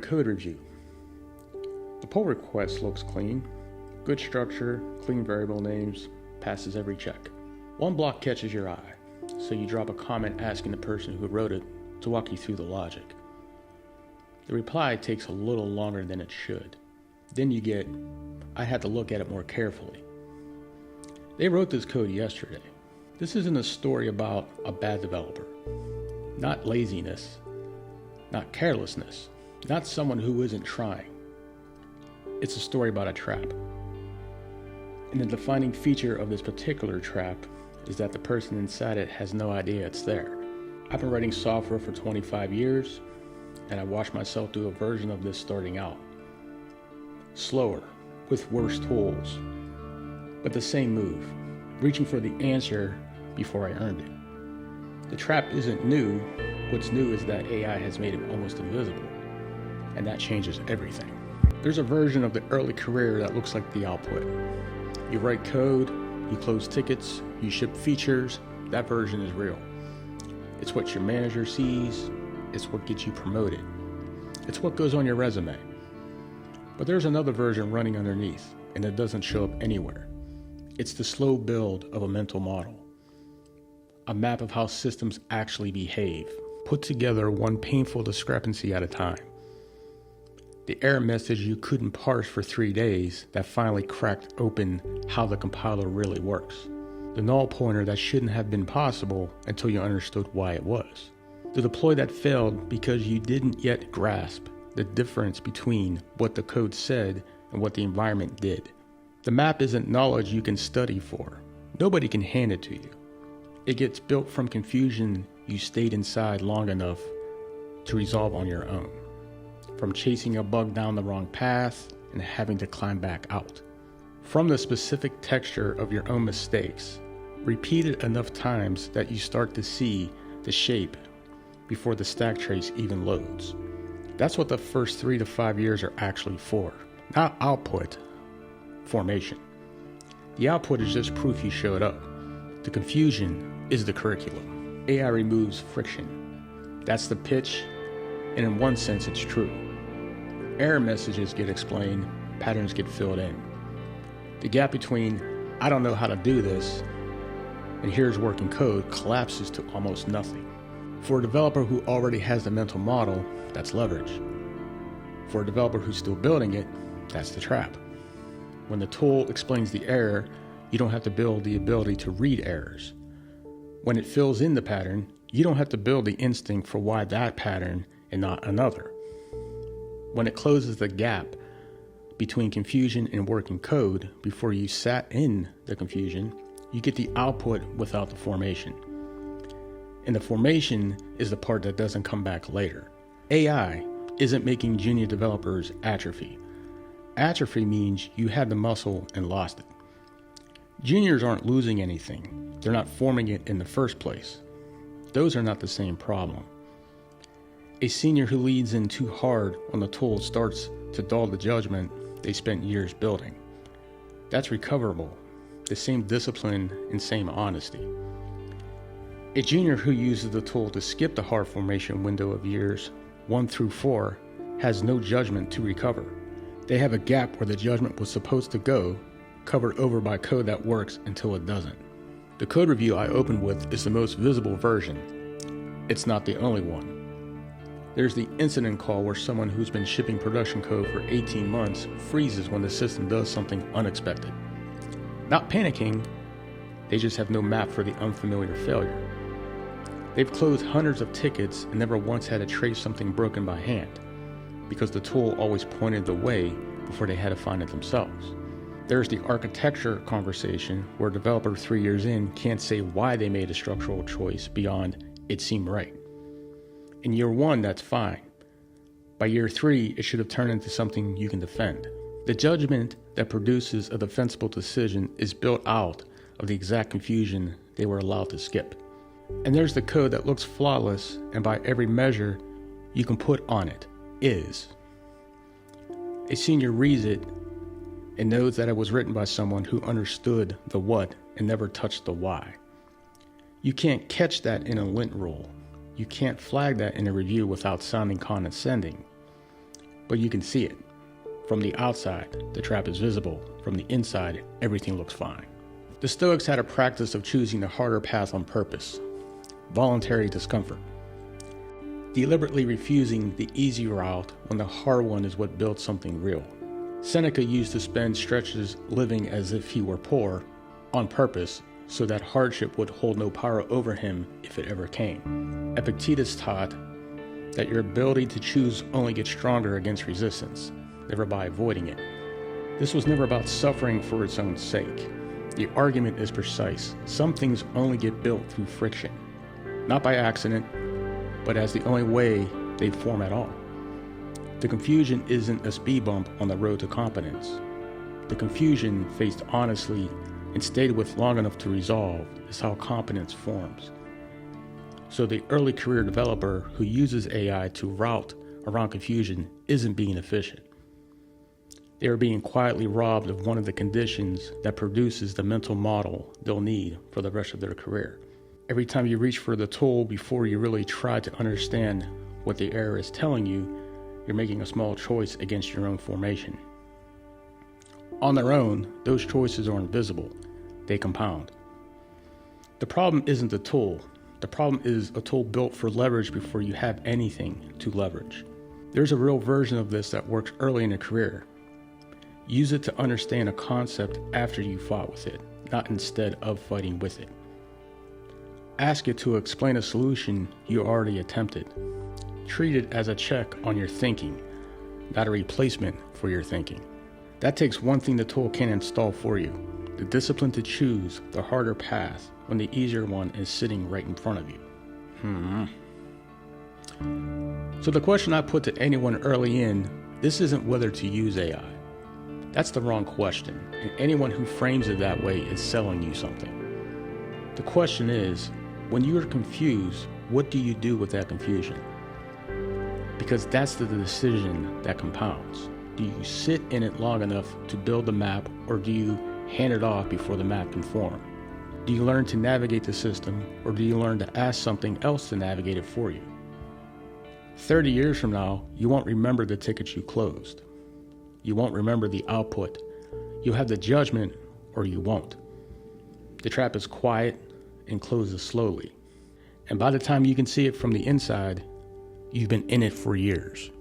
code review. The pull request looks clean. Good structure, clean variable names, passes every check. One block catches your eye, so you drop a comment asking the person who wrote it to walk you through the logic. The reply takes a little longer than it should. Then you get, I had to look at it more carefully. They wrote this code yesterday. This isn't a story about a bad developer. Not laziness, not carelessness, not someone who isn't trying. It's a story about a trap. And the defining feature of this particular trap is that the person inside it has no idea it's there. I've been writing software for 25 years, and I watched myself do a version of this starting out. Slower, with worse tools, but the same move, reaching for the answer before I earned it. The trap isn't new. What's new is that AI has made it almost invisible, and that changes everything. There's a version of the early career that looks like the output. You write code, you close tickets, you ship features. That version is real. It's what your manager sees. It's what gets you promoted. It's what goes on your resume. But there's another version running underneath, and it doesn't show up anywhere. It's the slow build of a mental model. A map of how systems actually behave, put together one painful discrepancy at a time. The error message you couldn't parse for 3 days that finally cracked open how the compiler really works. The null pointer that shouldn't have been possible until you understood why it was. The deploy that failed because you didn't yet grasp the difference between what the code said and what the environment did. The map isn't knowledge you can study for. Nobody can hand it to you. It gets built from confusion you stayed inside long enough to resolve on your own. From chasing a bug down the wrong path and having to climb back out. From the specific texture of your own mistakes, repeated enough times that you start to see the shape before the stack trace even loads. That's what the first 3 to 5 years are actually for. Not output, formation. The output is just proof you showed up. The confusion is the curriculum. AI removes friction. That's the pitch, and in one sense it's true. Error messages get explained, patterns get filled in. The gap between, I don't know how to do this, and here's working code collapses to almost nothing. For a developer who already has the mental model, that's leverage. For a developer who's still building it, that's the trap. When the tool explains the error, you don't have to build the ability to read errors. When it fills in the pattern, you don't have to build the instinct for why that pattern and not another. When it closes the gap between confusion and working code before you sat in the confusion, you get the output without the formation. And the formation is the part that doesn't come back later. AI isn't making junior developers atrophy. Atrophy means you had the muscle and lost it. Juniors aren't losing anything. They're not forming it in the first place. Those are not the same problem. A senior who leads in too hard on the tool starts to dull the judgment they spent years building. That's recoverable, the same discipline and same honesty. A junior who uses the tool to skip the hard formation window of years 1 through 4 has no judgment to recover. They have a gap where the judgment was supposed to go, covered over by code that works until it doesn't. The code review I opened with is the most visible version. It's not the only one. There's the incident call where someone who's been shipping production code for 18 months freezes when the system does something unexpected. Not panicking, they just have no map for the unfamiliar failure. They've closed hundreds of tickets and never once had to trace something broken by hand, because the tool always pointed the way before they had to find it themselves. There's the architecture conversation where a developer 3 years in can't say why they made a structural choice beyond it seemed right. In year 1, that's fine. By year 3, it should have turned into something you can defend. The judgment that produces a defensible decision is built out of the exact confusion they were allowed to skip. And there's the code that looks flawless and by every measure you can put on it is. A senior reads it and knows that it was written by someone who understood the what and never touched the why. You can't catch that in a lint roll. You can't flag that in a review without sounding condescending. but you can see it. From the outside, the trap is visible. From the inside, everything looks fine. The Stoics had a practice of choosing the harder path on purpose, voluntary discomfort, deliberately refusing the easy route when the hard one is what builds something real. Seneca used to spend stretches living as if he were poor on purpose so that hardship would hold no power over him if it ever came. Epictetus taught that your ability to choose only gets stronger against resistance, never by avoiding it. This was never about suffering for its own sake. The argument is precise. Some things only get built through friction, not by accident, but as the only way they form at all. The confusion isn't a speed bump on the road to competence. The confusion, faced honestly and stayed with long enough to resolve, is how competence forms. So the early career developer who uses AI to route around confusion isn't being efficient. They are being quietly robbed of one of the conditions that produces the mental model they'll need for the rest of their career. Every time you reach for the tool before you really try to understand what the error is telling you, you're making a small choice against your own formation. On their own, those choices are invisible. They compound. The problem isn't the tool. The problem is a tool built for leverage before you have anything to leverage. There's a real version of this that works early in a career. Use it to understand a concept after you fought with it, not instead of fighting with it. Ask it to explain a solution you already attempted. Treat it as a check on your thinking, not a replacement for your thinking. That takes one thing the tool can't install for you: the discipline to choose the harder path when the easier one is sitting right in front of you. So the question I put to anyone early in, this isn't whether to use AI. That's the wrong question, and anyone who frames it that way is selling you something. The question is, when you are confused, what do you do with that confusion? Because that's the decision that compounds. Do you sit in it long enough to build the map, or do you hand it off before the map can form? Do you learn to navigate the system, or do you learn to ask something else to navigate it for you? 30 years from now, you won't remember the tickets you closed. You won't remember the output. You'll have the judgment, or you won't. The trap is quiet and closes slowly. And by the time you can see it from the inside, you've been in it for years.